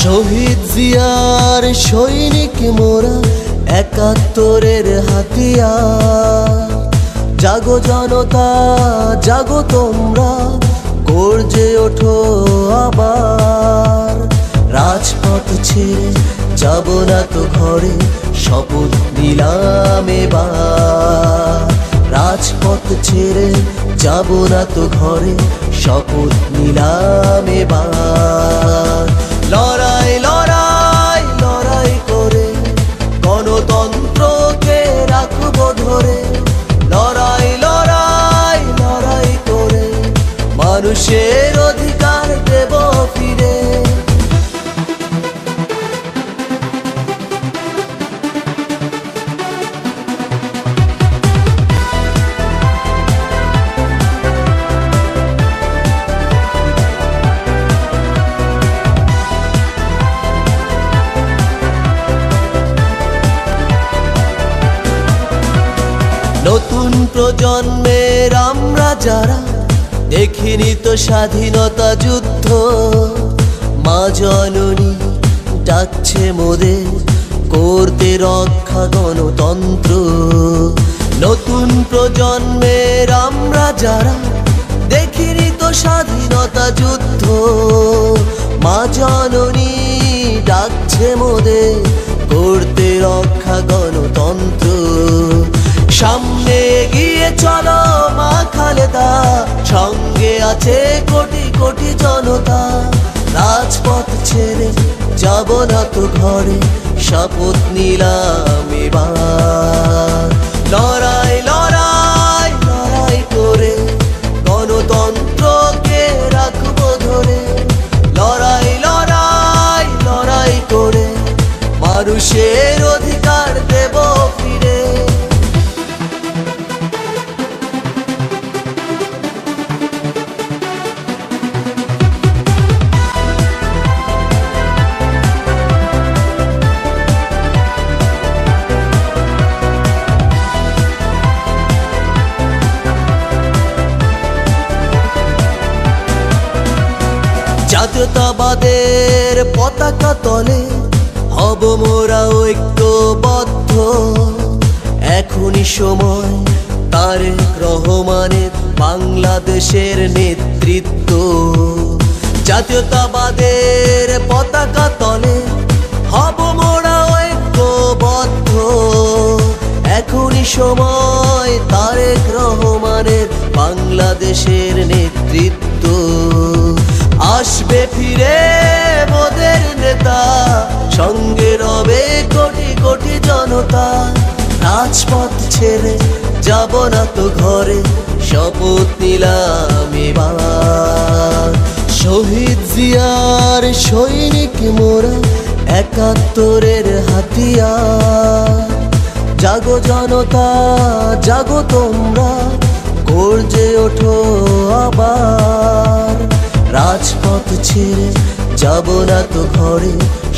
শহীদ জিয়ার সৈনিক মোরা, একাত্তরের হাতিয়ার। জাগো জনতা জাগো তোমরা, গর্জে ওঠো আবার। রাজপথ ছেড়ে যাব না তো ঘরে, শপথ নিলাম এবার। রাজপথ ছেড়ে যাব না তো ঘরে, শপথ নিলাম এবার। লড়াই লড়াই লড়াই করে গণতন্ত্রকে রাখবো ধরে। লড়াই লড়াই লড়াই করে মানুষের অধিকার দেব ফিরে। নতুন প্রজন্মের আমরা যারা দেখিনি তো স্বাধীনতা যুদ্ধ, মা জননী ডাকছে মোদের করতে রক্ষা গণতন্ত্র। নতুন প্রজন্মের আমরা যারা দেখিনি তো স্বাধীনতা যুদ্ধ, মা জননী ডাকছে মোদের করতে রক্ষা গণতন্ত্র। সামনে এগিয়ে চলো মা খালেদা, সঙ্গে আছে কোটি কোটি জনতা। রাজপথ ছেড়ে যাব না তো ঘরে, শপথ নিলাম এবার। লড়াই লড়াই লড়াই করে গণতন্ত্রকে রাখবো ধরে। লড়াই লড়াই লড়াই করে মানুষের অধিকার দেব ফিরে। জাতীয়তাবাদের পতাকা তলে হব মোরা ঐক্যবদ্ধ। এখনই সময় তারেক রহমানের বাংলাদেশের নেতৃত্ব। জাতীয়তাবাদের পতাকা তলে হব মোরা ঐক্যবদ্ধ। এখনই সময় তারেক রহমানের বাংলাদেশের নেতৃত্ব। আসবে ফিরে মোদের নেতা, সঙ্গে রবে কোটি কোটি জনতা। রাজপথ ছেড়ে যাব না তো ঘরে, শপথ নিলাম এবার। শহীদ জিয়ার সৈনিক মোরা, একাত্তরের হাতিয়ার। জাগো জনতা জাগো তোমরা, গর্জে ওঠো আবার। রাজপথ ছেড়ে যাব না তো ঘরে,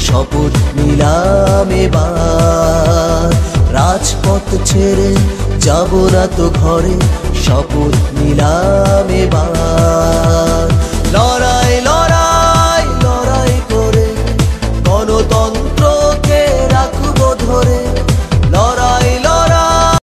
শপথ নিলাম এবার। রাজপথ ছেড়ে যাব না তো ঘরে, শপথ নিলাম এবার।